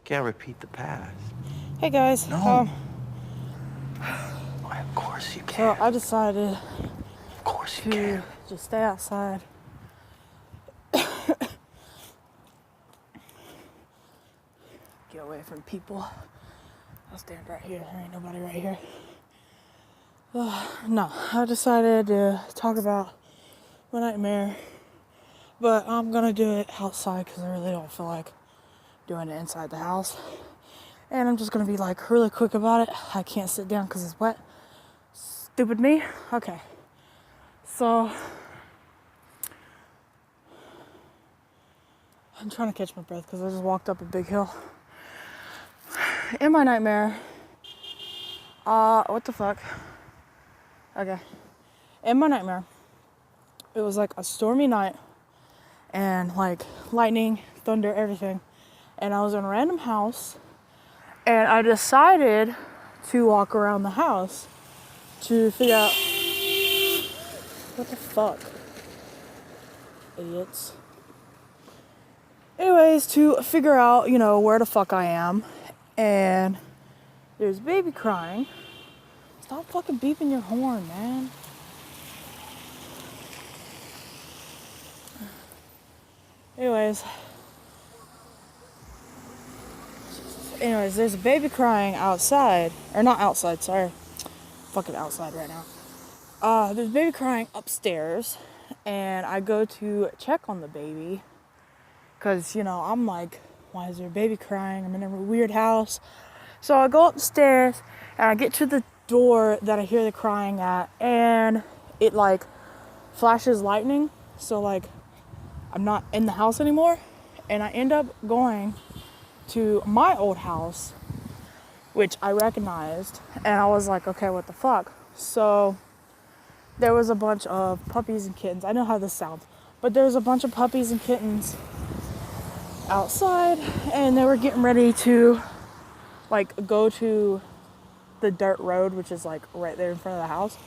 Can't repeat the past. Hey guys. No. Why, of course you So can. I decided Of course you to can. just stay outside. Get away from people. I'll stand right here. There ain't nobody right here. No, I decided to talk about my nightmare, but I'm gonna do it outside because I really don't feel like doing it inside the house. And I'm just gonna be like really quick about it. I can't sit down because it's wet. Stupid me. Okay. So I'm trying to catch my breath because I just walked up a big hill. In my nightmare, what the fuck? Okay. In my nightmare, it was like a stormy night and like lightning, thunder, everything. And I was in a random house and I decided to walk around the house to figure out what the fuck, idiots. Anyways, to figure out, where the fuck I am. And there's a baby crying. Stop fucking beeping your horn, man. Anyways, there's a baby crying outside. Or not outside, sorry. Fucking outside right now. There's a baby crying upstairs. And I go to check on the baby. Because, I'm like, why is there a baby crying? I'm in a weird house. So I go upstairs and I get to the door that I hear the crying at. And it like flashes lightning. So like I'm not in the house anymore. And I end up going to my old house, which I recognized. And I was like, okay, what the fuck? So there was a bunch of puppies and kittens. I know how this sounds. But there was a bunch of puppies and kittens outside. And they were getting ready to like go to the dirt road, which is like right there in front of the house.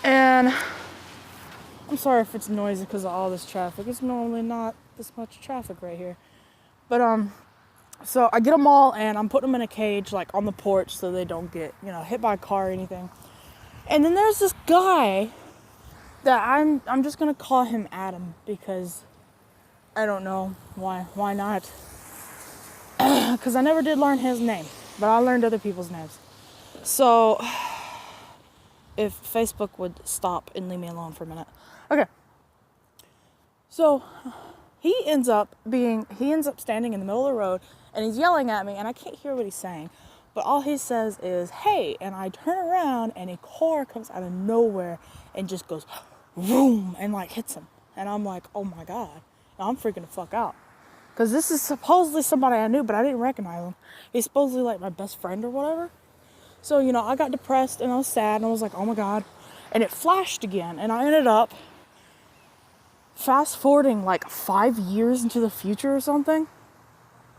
And I'm sorry if it's noisy because of all this traffic. It's normally not this much traffic right here. But so I get them all and I'm putting them in a cage like on the porch so they don't get, hit by a car or anything. And then there's this guy that I'm just gonna call him Adam because I don't know why not. Because I never did learn his name, but I learned other people's names. So if Facebook would stop and leave me alone for a minute. Okay. So he ends up standing in the middle of the road and he's yelling at me and I can't hear what he's saying. But all he says is, hey, and I turn around and a car comes out of nowhere and just goes boom and like hits him. And I'm like, oh my God. I'm freaking the fuck out. Because this is supposedly somebody I knew, but I didn't recognize him. He's supposedly like my best friend or whatever. So, I got depressed and I was sad and I was like, oh my God. And it flashed again. And I ended up fast forwarding like 5 years into the future or something.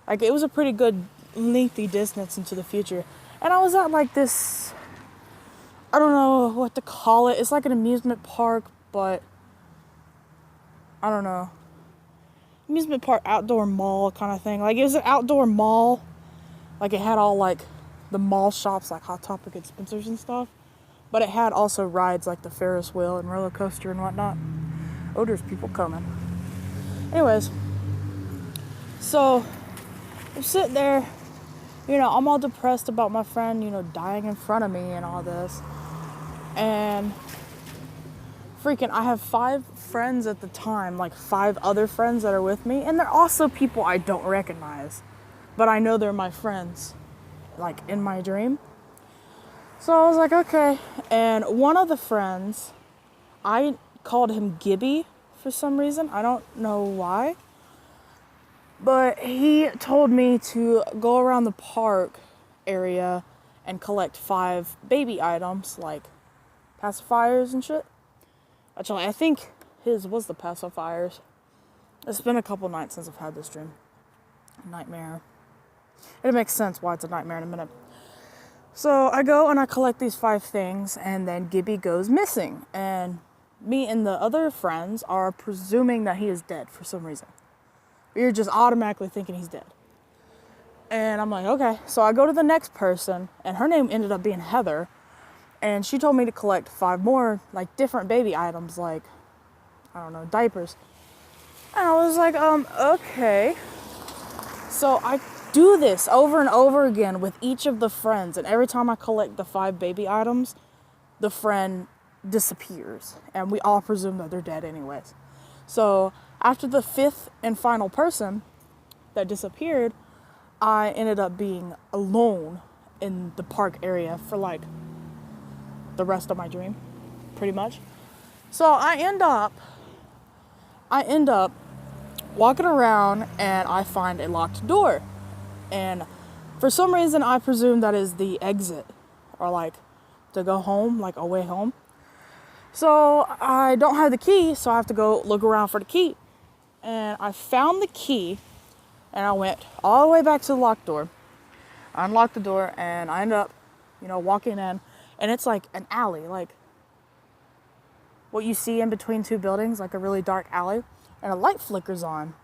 Like it was a pretty good lengthy distance into the future. And I was at like this, I don't know what to call it. It's like an amusement park, but I don't know. Amusement park, outdoor mall kind of thing. Like it was an outdoor mall. Like it had all like the mall shops like Hot Topic and Spencer's and stuff. But it had also rides like the Ferris wheel and roller coaster and whatnot. Oh, there's people coming. Anyways. So I'm sitting there, I'm all depressed about my friend, dying in front of me and all this. And freaking, I have 5 friends at the time, like 5 other friends that are with me. And they're also people I don't recognize. But I know they're my friends, like in my dream. So I was like, okay. And one of the friends, I called him Gibby for some reason. I don't know why. But he told me to go around the park area and collect 5 baby items, like pacifiers and shit. Actually, I think his was the pacifiers. It's been a couple nights since I've had this dream. Nightmare. It makes sense why it's a nightmare in a minute. So I go and I collect these 5 things and then Gibby goes missing. And me and the other friends are presuming that he is dead for some reason. You're just automatically thinking he's dead. And I'm like, okay. So I go to the next person, and her name ended up being Heather. And she told me to collect 5 more, like, different baby items, like, I don't know, diapers. And I was like, okay. So I do this over and over again with each of the friends. And every time I collect the 5 baby items, the friend disappears. And we all presume that they're dead anyways. So after the 5th and final person that disappeared, I ended up being alone in the park area for like the rest of my dream, pretty much. So I end up walking around and I find a locked door. And for some reason I presume that is the exit, or like to go home, like a way home. So I don't have the key, so I have to go look around for the key. And I found the key, and I went all the way back to the locked door. I unlocked the door, and I ended up, walking in. And it's like an alley, like what you see in between 2 buildings, like a really dark alley. And a light flickers on.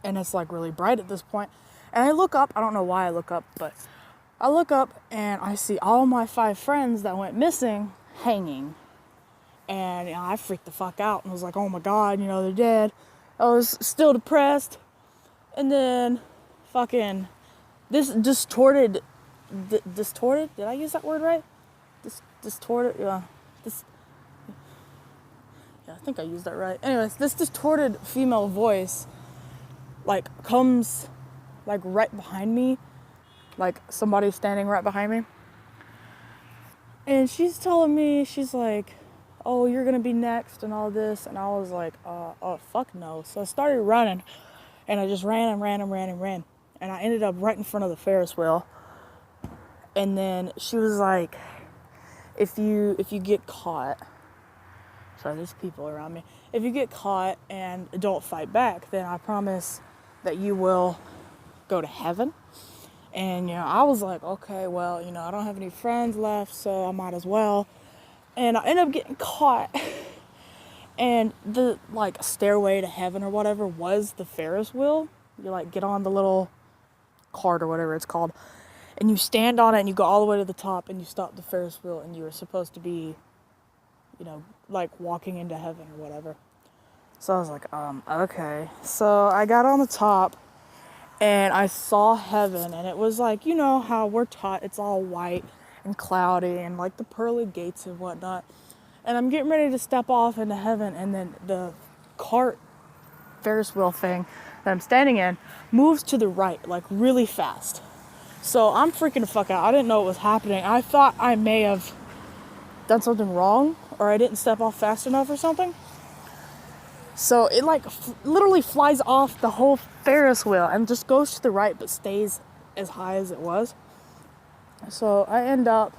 And it's like really bright at this point. And I look up, I don't know why I look up, but I look up and I see all my 5 friends that went missing hanging. And I freaked the fuck out and was like, oh my God, they're dead. I was still depressed. And then fucking this distorted, did I use that word right? Distorted, yeah. I think I used that right. Anyways, this distorted female voice, like, comes, like, right behind me. Like, somebody's standing right behind me. And she's telling me, she's like, oh, you're gonna be next and all this. And I was like, oh, fuck no. So I started running. And I just ran and ran and ran and ran. And I ended up right in front of the Ferris wheel. And then she was like, if you get caught, sorry, there's people around me. If you get caught and don't fight back, then I promise that you will go to heaven. And, I was like, okay, well, I don't have any friends left, so I might as well. And I ended up getting caught. And the, like, stairway to heaven or whatever was the Ferris wheel. You, like, get on the little cart or whatever it's called. And you stand on it and you go all the way to the top and you stop the Ferris wheel and you were supposed to be, like walking into heaven or whatever. So I was like, okay. So I got on the top and I saw heaven, and it was like, how we're taught, it's all white and cloudy and like the pearly gates and whatnot. And I'm getting ready to step off into heaven, and then the cart Ferris wheel thing that I'm standing in moves to the right, like really fast. So I'm freaking the fuck out. I didn't know what was happening. I thought I may have done something wrong, or I didn't step off fast enough or something. So it like literally flies off the whole Ferris wheel and just goes to the right but stays as high as it was. So I end up,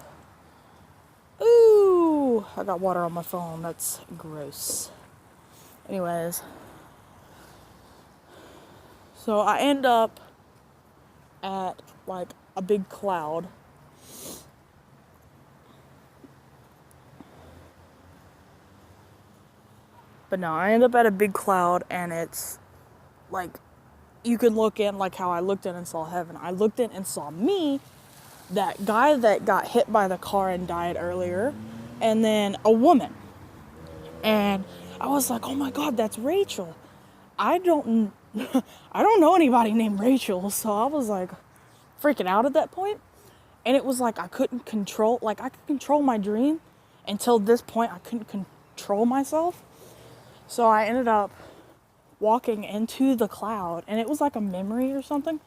ooh, I got water on my phone. That's gross. Anyways, so I end up at like a big cloud. But no, I end up at a big cloud, and it's like, you can look in like how I looked in and saw heaven. I looked in and saw me, that guy that got hit by the car and died earlier, and then a woman. And I was like, oh my God, that's Rachel. I don't know anybody named Rachel, so I was like freaking out at that point. And it was like I could control my dream. Until this point, I couldn't control myself. So I ended up walking into the cloud, and it was like a memory or something.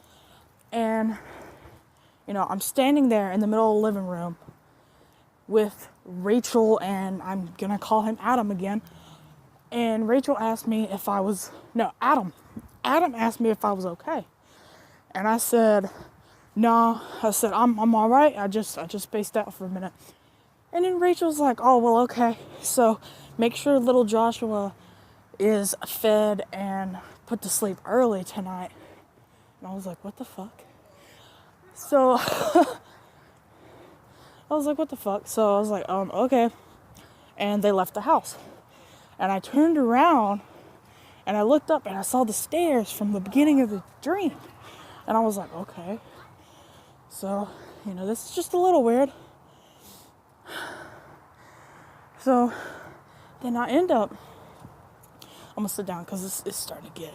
And, I'm standing there in the middle of the living room with Rachel, and I'm going to call him Adam again. And Rachel asked me if I was, no, Adam. Adam asked me if I was okay. And I said, no. I said, I'm all right. I just spaced out for a minute. And then Rachel's like, oh, well, okay. So make sure little Joshua is fed and put to sleep early tonight. And I was like, what the fuck? So I was like, what the fuck? So I was like, okay. And they left the house. And I turned around and I looked up and I saw the stairs from the beginning of the dream. And I was like, okay. So, this is just a little weird. So then I end up, I'm gonna sit down because it's starting to get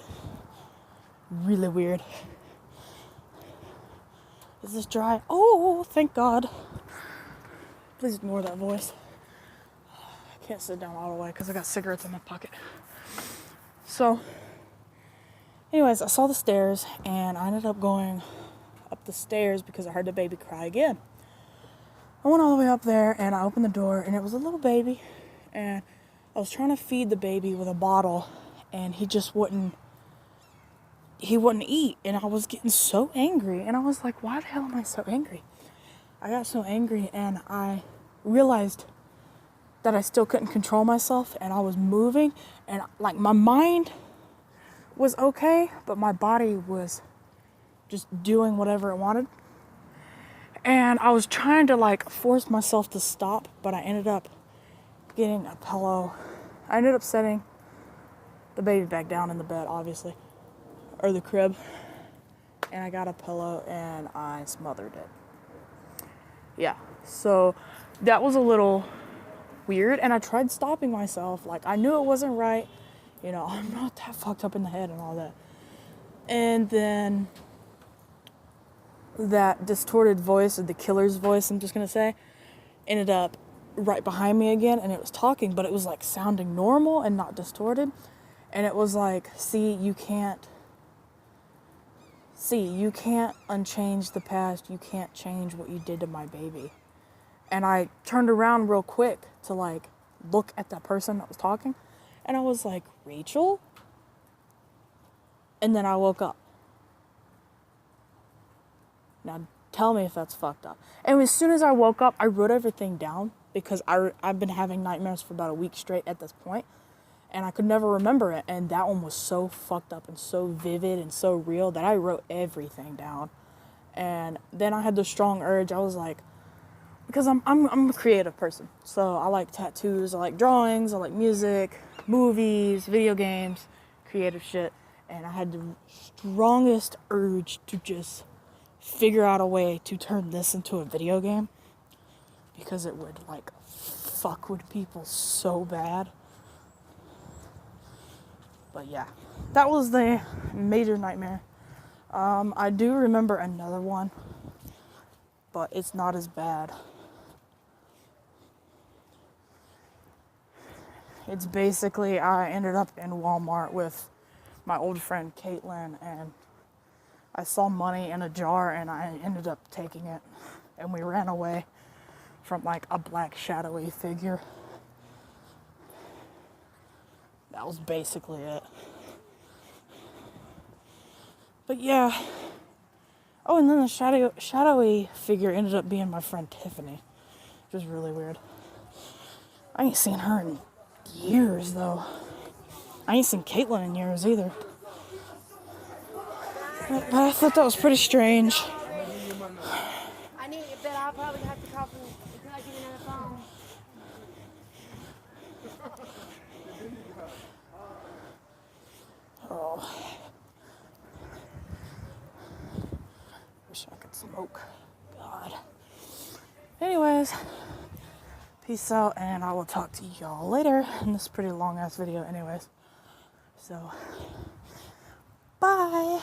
really weird. Is this dry? Oh, thank God. Please ignore that voice. I can't sit down all the way because I got cigarettes in my pocket. So, anyways, I saw the stairs and I ended up going up the stairs because I heard the baby cry again. I went all the way up there and I opened the door and it was a little baby, and I was trying to feed the baby with a bottle and he just wouldn't eat, and I was getting so angry, and I was like, why the hell am I so angry? I got so angry and I realized that I still couldn't control myself, and I was moving, and like my mind was okay, but my body was just doing whatever it wanted. And I was trying to like force myself to stop, but I ended up getting a pillow. I ended up setting the baby back down in the bed, obviously, or the crib. And I got a pillow and I smothered it. Yeah, so that was a little weird. And I tried stopping myself. Like, I knew it wasn't right. I'm not that fucked up in the head and all that. And then that distorted voice, or the killer's voice, I'm just gonna say, ended up right behind me again, and it was talking, but it was like sounding normal and not distorted. And it was like, you can't unchange the past. You can't change what you did to my baby. And I turned around real quick to like look at that person that was talking, and I was like, Rachel? And then I woke up. Now, tell me if that's fucked up. And as soon as I woke up, I wrote everything down because I've been having nightmares for about a week straight at this point, and I could never remember it. And that one was so fucked up and so vivid and so real that I wrote everything down. And then I had the strong urge. I was like, because I'm a creative person, so I like tattoos, I like drawings, I like music, movies, video games, creative shit. And I had the strongest urge to just figure out a way to turn this into a video game, because it would like fuck with people so bad. But yeah, that was the major nightmare. I do remember another one, but it's not as bad. It's basically, I ended up in Walmart with my old friend Caitlin, and I saw money in a jar and I ended up taking it, and we ran away from like a black shadowy figure. That was basically it. But yeah. Oh, and then the shadowy figure ended up being my friend Tiffany, which was really weird. I ain't seen her in years though. I ain't seen Caitlin in years either. But I thought that was pretty strange. I need, but I'll probably have to call from until I get another phone. Oh. Wish I could smoke. God. Anyways, peace out, and I will talk to y'all later in this pretty long ass video anyways. So, bye.